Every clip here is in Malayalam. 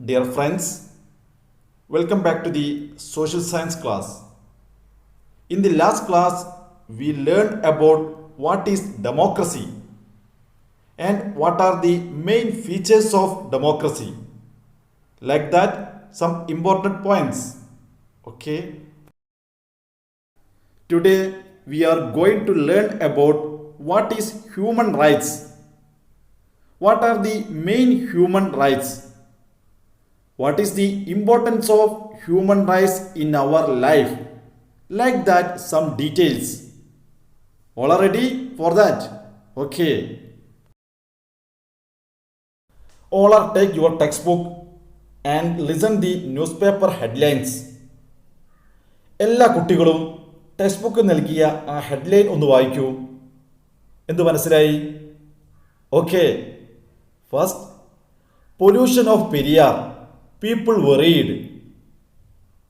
Dear friends, welcome back to the social science class. In the last class, we learned about what is democracy and what are the main features of democracy. Like that, some important points. Okay. Today, we are going to learn about what is human rights. What are the main human rights? What is the importance of human rights in our life? Like that, some details. All are ready for that? Okay. All are take your textbook and listen the newspaper headlines. എല്ലാ കുട്ടികളും ടെക്സ്റ്റ് ബുക്ക് നൽകിയ ആ ഹെഡ്ലൈൻ ഒന്ന് വായിക്കൂ. എന്ത് മനസ്സിലായി? Okay. First, pollution of Periyar, people worried.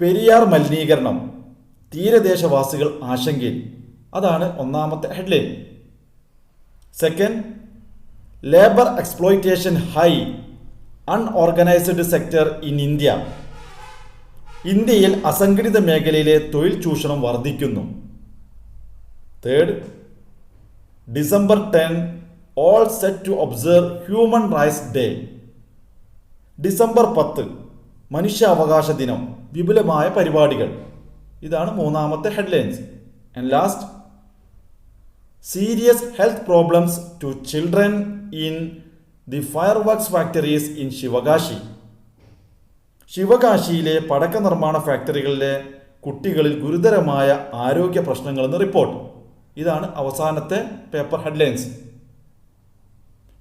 Periyar മലിനീകരണം, തീരദേശവാസികൾ ആശങ്കയിൽ. അതാണ് ഒന്നാമത്തെ headline. Second, labour exploitation high, unorganised sector in India. ഇന്ത്യയിൽ അസംഘടിത മേഖലയിലെ തൊഴിൽ ചൂഷണം വർദ്ധിക്കുന്നു. Third, December 10 all set to observe human rights day. December 10 മനുഷ്യാവകാശ ദിനം, വിപുലമായ പരിപാടികൾ. ഇതാണ് മൂന്നാമത്തെ headlines. And last, serious health problems to children in the fire works factories in Sivakasi. ശിവകാശിയിലെ പടക്ക നിർമ്മാണ ഫാക്ടറികളിലെ കുട്ടികളിൽ ഗുരുതരമായ ആരോഗ്യ പ്രശ്നങ്ങളെന്ന് റിപ്പോർട്ട്. ഇതാണ് അവസാനത്തെ പേപ്പർ ഹെഡ്ലൈൻസ്.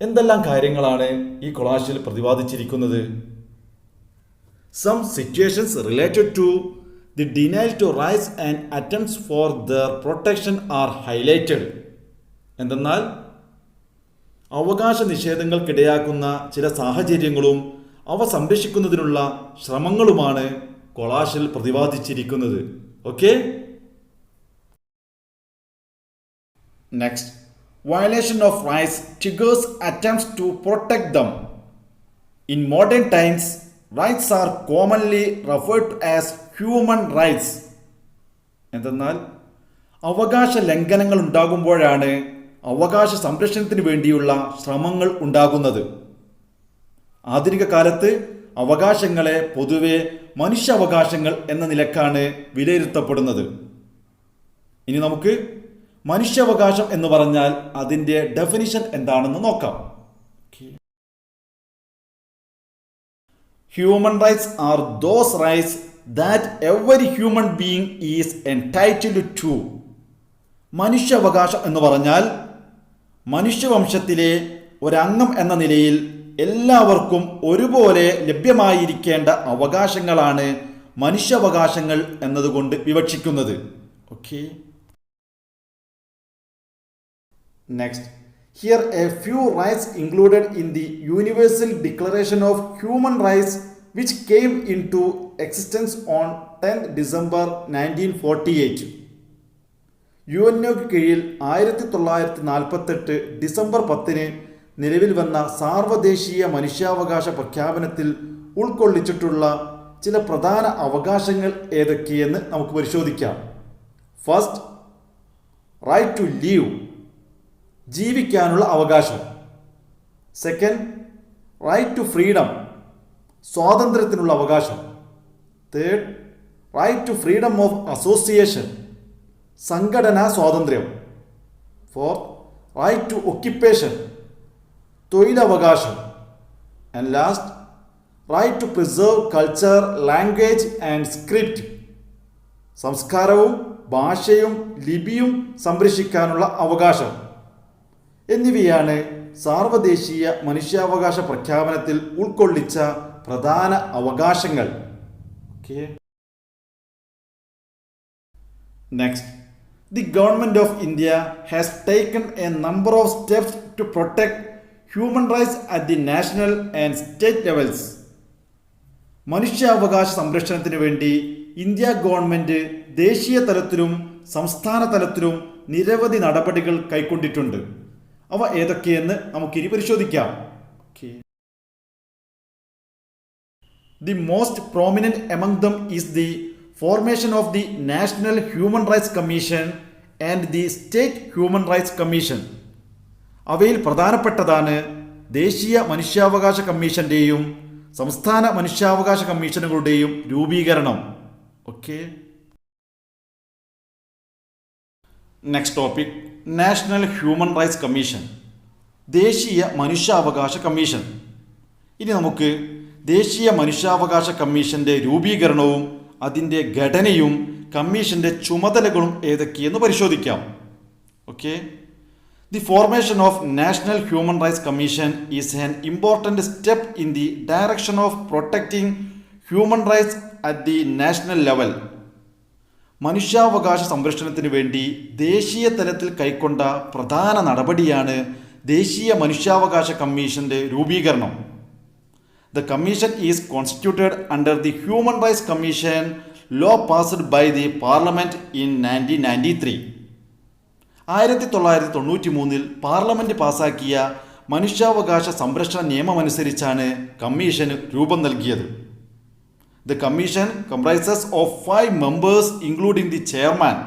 എന്തെല്ലാം കാര്യങ്ങളാണ് ഈ കൊളാഷിൽ പ്രതിപാദിച്ചിരിക്കുന്നത്? Some situations related to the denial to rights and attempts for their protection are highlighted. എന്തെന്നാൽ അവകാശ നിഷേധങ്ങൾക്കിടയാക്കുന്ന ചില സാഹചര്യങ്ങളും അവ സംരക്ഷിക്കുന്നതിനുള്ള ശ്രമങ്ങളുമാണ് കൊളാഷിൽ പ്രതിപാദിച്ചിരിക്കുന്നത്. Okay. Next, violation of rights triggers attempts to protect them. In modern times, rights are commonly referred to as human rights. എന്തെന്നാൽ അവകാശ ലംഘനങ്ങൾ ഉണ്ടാകുമ്പോഴാണ് അവകാശ സംരക്ഷണത്തിന് വേണ്ടിയുള്ള ശ്രമങ്ങൾ ഉണ്ടാകുന്നത്. ആധുനിക കാലത്ത് അവകാശങ്ങളെ പൊതുവെ മനുഷ്യാവകാശങ്ങൾ എന്ന നിലക്കാണ് വിലയിരുത്തപ്പെടുന്നത്. ഇനി നമുക്ക് മനുഷ്യാവകാശം എന്ന് പറഞ്ഞാൽ അതിൻ്റെ ഡെഫിനിഷൻ എന്താണെന്ന് നോക്കാം. Human rights are those rights that every human being is entitled to. മനുഷ്യാവകാശം എന്ന് പറഞ്ഞാൽ മനുഷ്യവംശത്തിലെ ഒരംഗം എന്ന നിലയിൽ എല്ലാവർക്കും ഒരുപോലെ ലഭ്യമായിരിക്കേണ്ട അവകാശങ്ങളാണ് മനുഷ്യാവകാശങ്ങൾ എന്നതുകൊണ്ട് വിവക്ഷിക്കുന്നത്. Okay. Next, here a few rights included in the Universal Declaration of Human Rights which came into existence on 10th December 1948. യുഎൻഒക്ക് കീഴിൽ 1948 ഡിസംബർ 10 നിലവിൽ വന്ന സാർവദേശീയ മനുഷ്യാവകാശ പ്രഖ്യാപനത്തിൽ ഉൾക്കൊള്ളിച്ചിട്ടുള്ള ചില പ്രധാന അവകാശങ്ങൾ ഏതൊക്കെയെന്ന് നമുക്ക് പരിശോധിക്കാം. ഫസ്റ്റ്, റൈറ്റ് ടു ലീവ്, ജീവിക്കാനുള്ള അവകാശം. സെക്കൻഡ്, റൈറ്റ് ടു ഫ്രീഡം, സ്വാതന്ത്ര്യത്തിനുള്ള അവകാശം. Third, right to freedom of association, സംഘടനാ സ്വാതന്ത്ര്യം. ഫോർത്ത്, റൈറ്റ് ടു ഒക്യുപ്പേഷൻ, തൊഴിലവകാശം. And last, right to preserve culture, language and script, സംസ്കാരവും ഭാഷയും ലിപിയും സംരക്ഷിക്കാനുള്ള അവകാശം. എന്നിവയാണ് സാർവദേശീയ മനുഷ്യാവകാശ പ്രഖ്യാപനത്തിൽ ഉൾക്കൊള്ളിച്ച പ്രധാന അവകാശങ്ങൾ. Next, the government of India has taken a number of steps to protect human rights at the national and state levels. മനുഷ്യാവകാശ സംരക്ഷണത്തിന് വേണ്ടി ഇന്ത്യ ഗവൺമെന്റ് ദേശീയ തലത്തിലും സംസ്ഥാന തലത്തിലും നിരവധി നടപടികൾ കൈക്കൊണ്ടിട്ടുണ്ട്. അവ ഏതൊക്കെയെന്ന് നമുക്കിനി പരിശോധിക്കാം. The most prominent among them is the formation of the National Human Rights Commission and the State Human Rights Commission. അവയിൽ പ്രധാനപ്പെട്ടതാണ് ദേശീയ മനുഷ്യാവകാശ കമ്മീഷന്റെയും സംസ്ഥാന മനുഷ്യാവകാശ കമ്മീഷനുകളുടെയും രൂപീകരണം. Okay, next topic, national human rights commission, ദേശീയ മനുഷ്യാവകാശ കമ്മീഷൻ. ഇനി നമുക്ക് ദേശീയ മനുഷ്യാവകാശ കമ്മീഷന്റെ രൂപീകരണവും അതിൻ്റെ ഘടനയും കമ്മീഷന്റെ ചുമതലകളും ഏതൊക്കെയെന്ന് പരിശോധിക്കാം. Okay, the formation of national human rights commission is an important step in the direction of protecting human rights at the national level. മനുഷ്യാവകാശ സംരക്ഷണത്തിന് വേണ്ടി ദേശീയ തലത്തിൽ കൈക്കൊണ്ട പ്രധാന നടപടിയാണ് ദേശീയ മനുഷ്യാവകാശ കമ്മീഷന്റെ രൂപീകരണം. The commission is constituted under the Human Rights Commission law passed by the Parliament in 1993. 1993 parliament പാസാക്കിയ മനുഷ്യാവകാശ സംരക്ഷണ നിയമമനുസരിച്ചാണ് കമ്മീഷന് രൂപം നൽകിയത്. The commission comprises of 5 members including the chairman.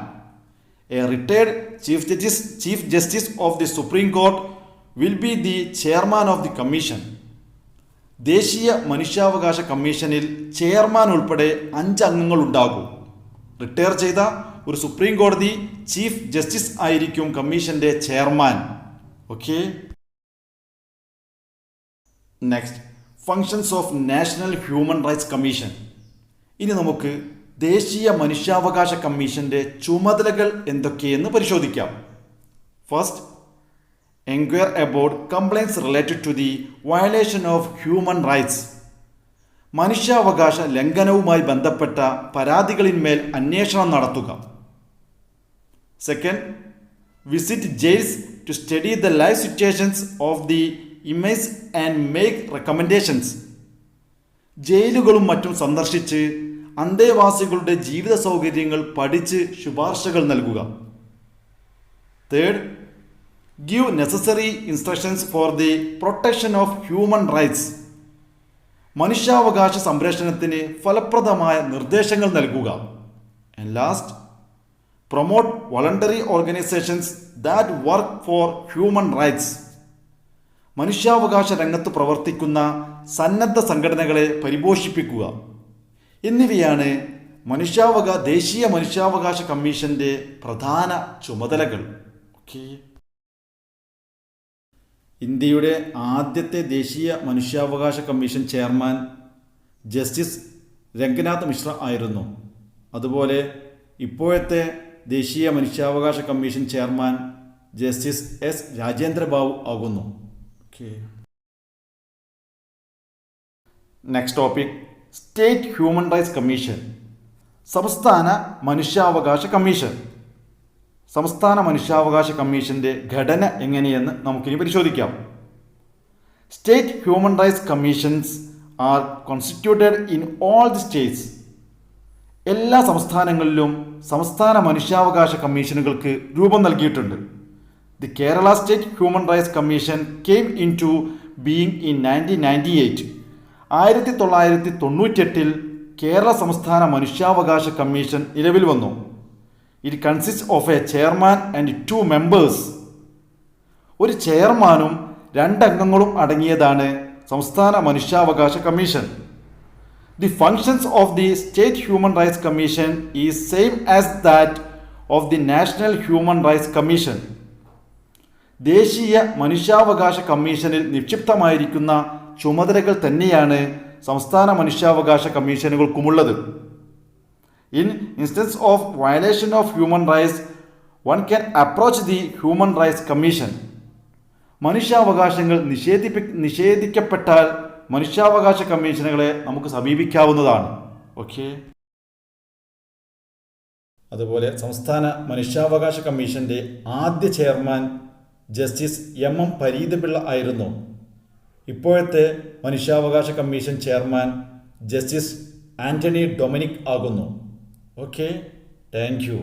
A retired Chief Justice of the Supreme Court will be the chairman of the commission. ദേശീയ മനുഷ്യാവകാശ കമ്മീഷനിൽ ചെയർമാൻ ഉൾപ്പെടെ 5 അംഗങ്ങൾ ഉണ്ടാകും. റിട്ടയർ ചെയ്ത ഒരു സുപ്രീം കോടതി ചീഫ് ജസ്റ്റിസ് ആയിരിക്കും കമ്മീഷന്റെ chairman. Okay, next, functions of national human rights commission. ഇനി നമുക്ക് ദേശീയ മനുഷ്യാവകാശ കമ്മീഷന്റെ ചുമതലകൾ എന്തൊക്കെയെന്ന് പരിശോധിക്കാം. First, enquire about complaints related to the violation of human rights. മനുഷ്യാവകാശ ലംഘനവുമായി ബന്ധപ്പെട്ട പരാതികളിന്മേൽ അന്വേഷണം നടത്തുക. Second, visit jails to study the life situations of the image and make recommendations. ജയിലുകളും മറ്റും സന്ദർശിച്ച് അന്തേവാസികളുടെ ജീവിത സൗകര്യങ്ങൾ പഠിച്ച് ശുപാർശകൾ നൽകുക. Third, give necessary instructions for the protection of human rights. മനുഷ്യാവകാശ സംരക്ഷണത്തിന് ഫലപ്രദമായ നിർദ്ദേശങ്ങൾ നൽകുക. And last, promote voluntary organizations that work for human rights. മനുഷ്യാവകാശ രംഗത്ത് പ്രവർത്തിക്കുന്ന സന്നദ്ധ സംഘടനകളെ പരിപോഷിപ്പിക്കുക. എന്നിവയാണ് ദേശീയ മനുഷ്യാവകാശ കമ്മീഷന്റെ പ്രധാന ചുമതലകൾ. ഓക്കെ, ഇന്ത്യയുടെ ആദ്യത്തെ ദേശീയ മനുഷ്യാവകാശ commission chairman justice Ranganath Mishra ആയിരുന്നു. അതുപോലെ ഇപ്പോഴത്തെ ദേശീയ മനുഷ്യാവകാശ commission chairman justice S Rajendra Babu ആകുന്നു. Next topic, state human rights commission, സംസ്ഥാന മനുഷ്യാവകാശ കമ്മീഷൻ. സംസ്ഥാന മനുഷ്യാവകാശ കമ്മീഷന്റെ ഘടന എങ്ങനെയെന്ന് നമുക്കിനി പരിശോധിക്കാം. State human rights commissions are constituted in all the states. എല്ലാ സംസ്ഥാനങ്ങളിലും സംസ്ഥാന മനുഷ്യാവകാശ കമ്മീഷനുകൾക്ക് രൂപം നൽകിയിട്ടുണ്ട്. The Kerala state human rights commission came into being in 1998. 1998 Kerala സംസ്ഥാന മനുഷ്യാവകാശ കമ്മീഷൻ നിലവിൽ വന്നു. It consists of a chairman and 2 members. ഒരു ചെയർമാനും 2 അംഗങ്ങളും അടങ്ങിയതാണ് സംസ്ഥാന മനുഷ്യാവകാശ commission. The functions of the State Human Rights Commission is same as that of the National Human Rights Commission. ദേശീയ മനുഷ്യാവകാശ കമ്മീഷനിൽ നിക്ഷിപ്തമായിരിക്കുന്ന ചുമതലകൾ തന്നെയാണ് സംസ്ഥാന മനുഷ്യാവകാശ കമ്മീഷനുകൾക്കുമുള്ളത്. In instance of violation of human rights, one can approach the Human Rights Commission. മനുഷ്യാവകാശങ്ങൾ നിഷേധിക്കപ്പെട്ടാൽ മനുഷ്യാവകാശ കമ്മീഷനുകളെ നമുക്ക് സമീപിക്കാവുന്നതാണ്. ഓക്കെ, അതുപോലെ സംസ്ഥാന മനുഷ്യാവകാശ കമ്മീഷന്റെ ആദ്യ ചെയർമാൻ ജസ്റ്റിസ് എം പരീദപിള്ള ആയിരുന്നു. ഇപ്പോഴത്തെ മനുഷ്യാവകാശ commission chairman justice Antony Dominic ആകുന്നു. Okay, thank you.